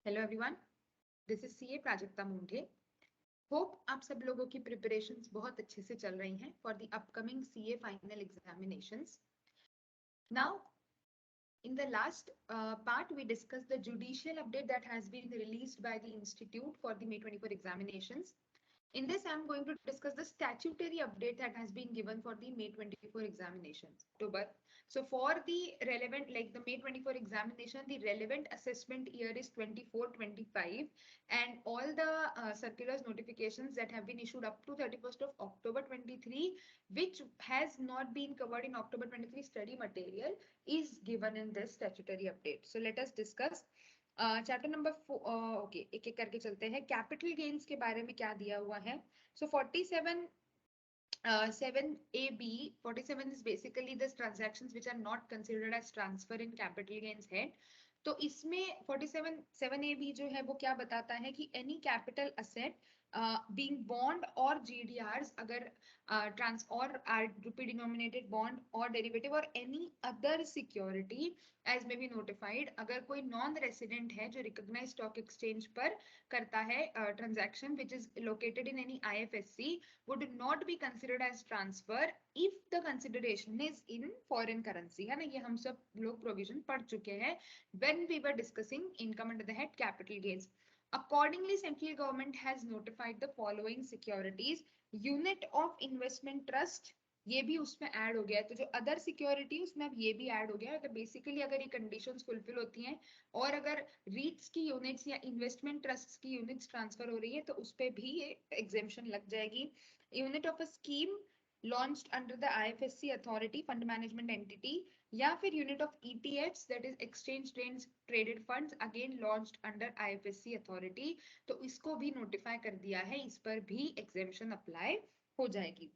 Hello everyone, this is CA Prajakta Munde. Hope आप सब लोगों की प्रिपरेशंस बहुत अच्छे से चल रही हैं for the upcoming CA final examinations. Now in the last part we discussed the judicial update that has been released by the institute for the May 24 examinations. In this, I'm going to discuss the statutory update that has been given for the May 24 examinations, October. So for the relevant, like the May 24 examination, the relevant assessment year is 24-25, and all the circulars notifications that have been issued up to 31st of October 23, which has not been covered in October 23 study material, is given in this statutory update. So let us discuss chapter number okay, एक एक करके चलते हैं। Capital gains के बारे में क्या दिया हुआ है? सो 47 7AB 47 is basically the transactions which are not considered as transfer in capital gains head. तो इसमें 47 7AB जो है वो क्या बताता है कि any capital asset being bond or GDRs, अगर trans or rupee denominated bond or derivative or any other security as may be notified, अगर कोई नॉन रेसिडेंट है जो रिकॉग्नाइज्ड स्टॉक एक्सचेंज पर करता है transaction which is located in any IFSC would not be considered as transfer if the consideration is in foreign currency, है ना। ये हम सब लोग प्रोविजन पढ़ चुके हैं when we were discussing income under the head capital gains. Accordingly, central government has notified the following securities: unit of investment trust, ये भी उसमें ऐड हो गया है। तो जो अदर सिक्योरिटी उसमें अब ये भी ऐड हो गया है। तो बेसिकली अगर ये कंडीशंस फुलफिल होती हैं और अगर रीट्स की यूनिट्स या इन्वेस्टमेंट ट्रस्ट की यूनिट्स ट्रांसफर हो रही है तो उस पर भी ये एग्जेम्पशन लग जाएगी। Unit of a scheme launched under the IFSC authority fund management entity या फिर unit of ETFs that is exchange traded funds again launched under IFSC authority, तो इसको भी नोटिफाई कर दिया है, इस पर भी एग्जेम्पशन अप्लाई हो जाएगी।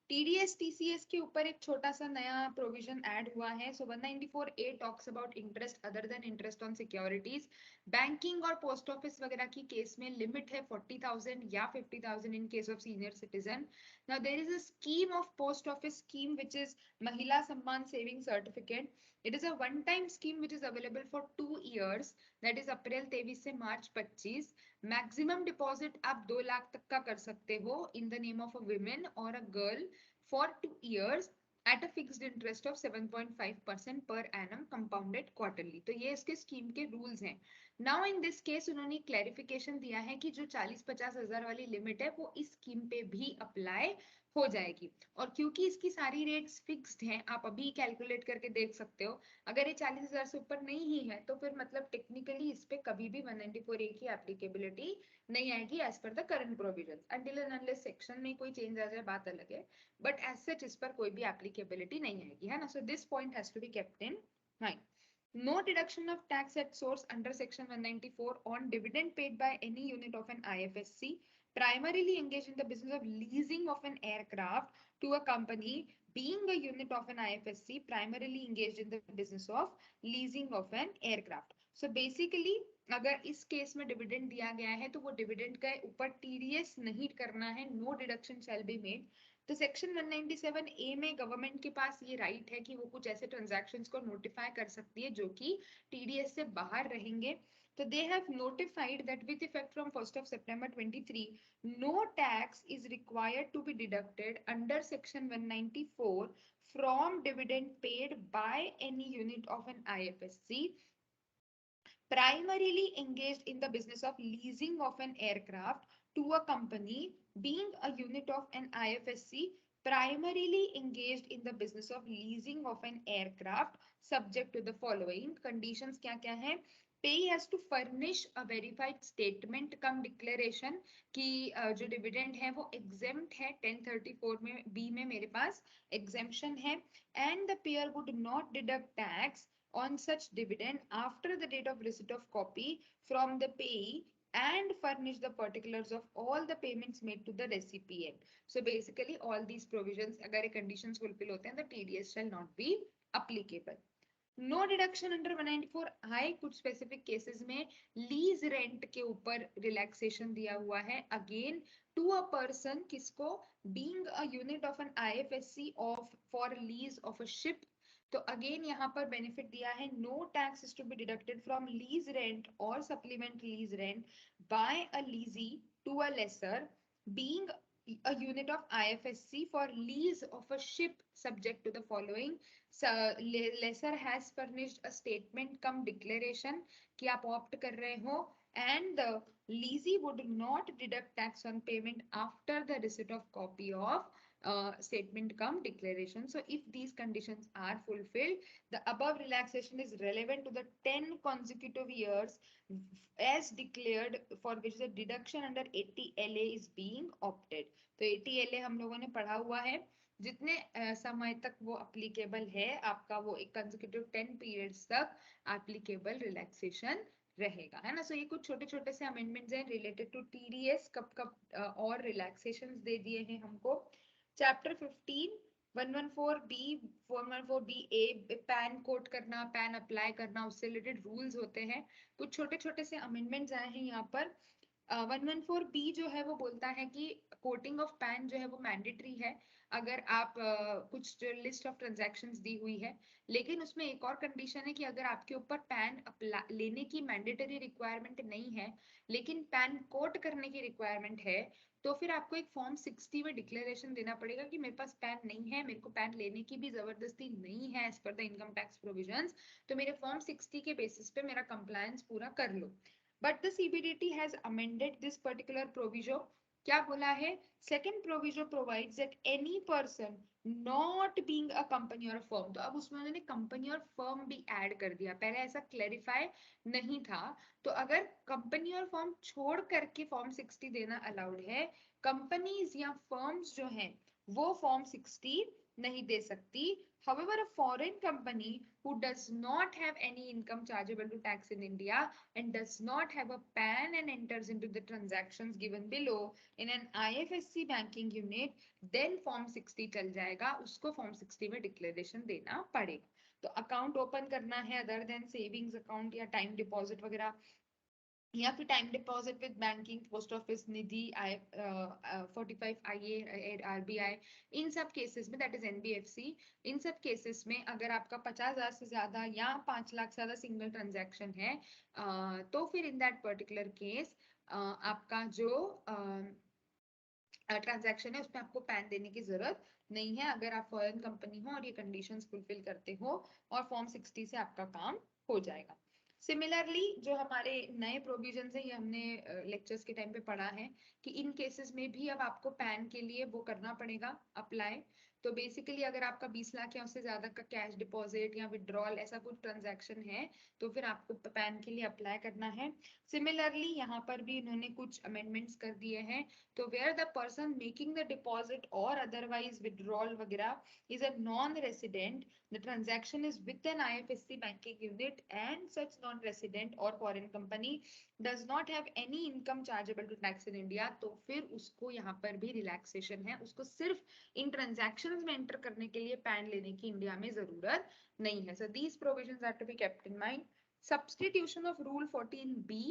TDS TCS के ऊपर एक छोटा सा नया प्रोविजन ऐड हुआ है। So 194A talks about interest other than interest on securities. Banking और पोस्ट ऑफिस वगैरह की केस में लिमिट है 40,000 या 50,000 in case of senior citizen. Now there is a scheme of post office scheme which is Mahila Samman saving certificate. It is a one time scheme which is available for 2 years, दैट इज April 23 से मार्च 25। Maximum deposit आप 2 लाख तक का कर सकते हो in the name of a women और a girl for 2 years at a fixed interest of 7.5% per annum compounded quarterly। तो ये इसके स्कीम के रूल्स हैं। नाउ इन दिस केस उन्होंने क्लैरिफिकेशन दिया है कि जो 40-50 हजार वाली लिमिट है वो इस स्कीम पे भी अप्लाई हो जाएगी। और क्योंकि इसकी सारी रेट्स फिक्स्ड हैं, आप अभी कैलकुलेट करके देख सकते हो, अगर ये 40,000 से ऊपर नहीं ही है तो फिर मतलब टेक्निकली इस पे कभी भी 194A की एप्लीकेबिलिटी नहीं आएगी as per the current provisions. Until and unless section में कोई चेंज आ जाए बात अलग है, बट एज सच इस पर कोई भी एप्लीकेबिलिटी नहीं आएगी, है ना। So this point has to be kept in mind. No deduction of tax at source under section 194 on dividend paid by any unit of an IFSC primarily engaged in the business of leasing of an aircraft to a company being a unit of an IFSC primarily engaged in the business of leasing of an aircraft. So basically अगर इस case में dividend दिया गया है तो वो dividend के ऊपर TDS नहीं करना है, no deduction shall be made. तो सेक्शन 197A में गवर्नमेंट के पास ये राइट है कि वो कुछ ऐसे ट्रांजैक्शंस को नोटिफाई कर सकती है जो कि TDS से बाहर रहेंगे। तो they have notified that with effect from 1st of September 23 no tax is required to be deducted under section 194 from dividend paid by any unit of an IFSC primarily engaged in the business of leasing of an aircraft to a company being a unit of an IFSC primarily engaged in the business of leasing of an aircraft subject to the following conditions। क्या क्या है? Payee has to furnish a verified statement cum declaration कि जो dividend है वो exempt है। 1034 में B में मेरे पास exemption है। and the payer would not deduct tax on such dividend after the date of receipt of copy from the payee and furnish the particulars of all the payments made to the recipient. So basically all these provisions अगर ये conditions fulfill होते हैं तो TDS shall not be applicable. No deduction under 194I कुछ specific cases में lease rent के ऊपर relaxation दिया हुआ है अगेन टू अ पर्सन, किसको? Being a unit of an IFSC of for lease of a ship तो अगेन यहाँ पर बेनिफिट दिया है, no tax is to be deducted from lease rent और supplement lease rent by a lessee to a lessor being a unit of IFSC for lease of a ship subject to the following. So, lessor has furnished a statement cum declaration कि आप opt कर रहे हो, and the leasee would not deduct tax on payment after the receipt of copy of statement cum declaration. So if these conditions are fulfilled, the above relaxation is relevant to the 10 consecutive years as declared for which the deduction under 80LA is being opted. तो 80LA हम लोगों ने पढ़ा हुआ है, जितने समय तक वो अप्लीकेबल है आपका, वो एक कंसेक्यूटिव 10 पीरियड्स तक एप्लीकेबल रिलैक्सेशन रहेगा, है ना. सो ये कुछ छोटे छोटे से अमेंडमेंट्स हैं रिलेटेड टू टीडीएस, कब कब और रिलैक्सेशंस दे दिए हैं हमको. Chapter 15 114B 414BA pan code करना, पैन अप्लाई करना, उससे रिलेटेड रूल्स होते हैं. कुछ छोटे छोटे से अमेंडमेंट्स आए हैं यहाँ पर. 114B जो है वो बोलता है कि कोटिंग ऑफ पैन जो है वो मैंडेटरी है अगर आप कुछ लिस्ट ऑफ ट्रांजैक्शंस दी हुई है. लेकिन उसमें एक और कंडीशन है कि अगर आपके ऊपर पैन लेने की मैंडेटरी रिक्वायरमेंट नहीं है लेकिन पैन कोट करने की रिक्वायरमेंट है, तो फिर आपको एक फॉर्म 60 में डिक्लेरेशन देना पड़ेगा कि मेरे पास पैन नहीं है, मेरे को पैन लेने की भी जबरदस्ती नहीं है as per the income tax provisions, तो मेरे फॉर्म 60 के बेसिस पे मेरा कंप्लायंस पूरा कर लो. But the CBDT has amended this particular proviso. क्या बोला है? Second proviso provides that any person not being a company और फर्म. तो अब उसमें उन्होंने कंपनी और फर्म भी ऐड कर दिया, पहले ऐसा क्लैरिफाई नहीं था. तो अगर कंपनी और फर्म छोड़ करके फॉर्म 60 देना अलाउड है, कंपनीज या फर्म्स जो हैं वो फॉर्म 60 नहीं दे सकती. However, a foreign company who does not have any income chargeable to tax in India and does not have a PAN and enters into the transactions given below in an IFSC banking unit, then Form 60 चल जाएगा, उसको Form 60 में declaration देना पड़ेगा. तो account open करना है other than savings account या टाइम डिपॉजिट वगैरह, या फिर time deposit with banking, post office, Nidhi, 45 IA, RBI, इन सब केसेस में, दैट इज NBFC, इन सब केसेस में अगर आपका 50,000 से ज्यादा या 5 लाख से ज्यादा सिंगल ट्रांजैक्शन है, तो फिर इन दैट पर्टिकुलर केस आपका जो ट्रांजैक्शन है उसमें आपको पैन देने की जरूरत नहीं है अगर आप फॉरेन कंपनी हो और ये कंडीशंस फुलफिल करते हो, और फॉर्म 60 से आपका काम हो जाएगा. सिमिलरली जो हमारे नए प्रोविजन है, ये हमने लेक्चर्स के टाइम पे पढ़ा है कि इन केसेस में भी अब आपको पैन के लिए वो करना पड़ेगा अप्लाई. तो बेसिकली अगर आपका 20 लाख या उससे ज्यादा का कैश डिपॉजिट या विड्रॉल ऐसा कुछ ट्रांजैक्शन है, तो फिर आपको पैन के लिए अप्लाई करना है. सिमिलरली यहाँ पर भी इन्होंने कुछ अमेंडमेंट्स कर दिए हैं. तो where the person making the deposit और अदरवाइज विड्रॉल वगैरह is a non resident, the transaction is with an IFSC banking unit and such non-resident or foreign company does not have any income chargeable to tax in India, तो फिर उसको यहाँ पर भी relaxation है, उसको सिर्फ इन ट्रांजैक्शंस में एंटर करने के लिए पैन लेने की इंडिया में जरूरत नहीं है. So these provisions are to be kept in mind. Substitution of Rule 14B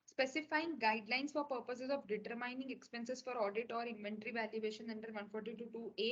specifying guidelines for purposes of determining expenses for audit or inventory valuation under 142(2)A.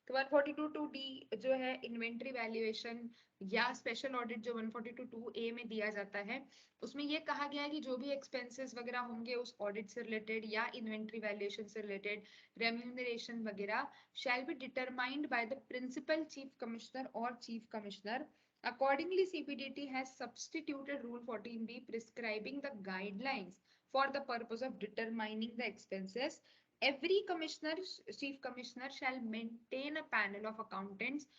तो 142(2)D जो है इन्वेंट्री वैल्यूएशन या special audit जो 142(2)A में दिया जाता है, उसमें ये कहा गया है कि जो भी एक्सपेंसेस वगैरह होंगे उस ऑडिट से रिलेटेड या इन्वेंट्री वैल्यूएशन से रिलेटेड, रेम्यूनरेशन वगैरह, shall be determined by the principal chief commissioner और chief commissioner. Accordingly, CPDT has substituted Rule 14B prescribing the guidelines for the purpose of determining the expenses. Every commissioner, chief commissioner shall maintain a panel of accountants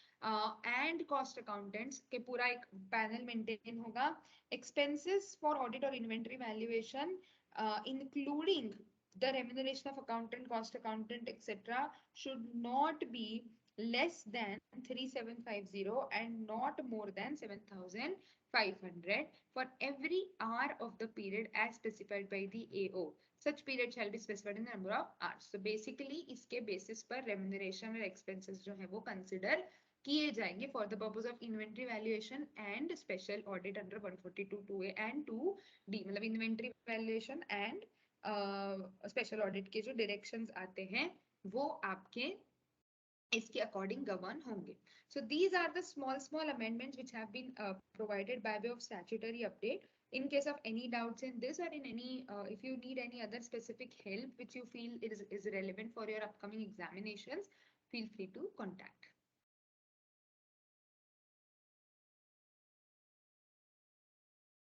and cost accountants के पूरा एक panel maintain होगा. Expenses for audit or inventory valuation, including the remuneration of accountant, cost accountant, etc., should not be less than 3750 and not more than 7500 for every hour of the period as specified by the AO. Such period shall be specified in the number of hours. So basically इसके basis पर remuneration और expenses जो है वो consider किए जाएंगे for the purpose of inventory valuation and special audit under 142(2)A and 2D. मतलब inventory valuation and special audit के जो directions आते हैं वो आपके इसके अकॉर्डिंग गवर्न होंगे. So these are the small amendments which have been provided by way of statutory update. In case of any doubts in this, or in any if you need any other specific help which you feel is relevant for your upcoming examinations, feel free to contact.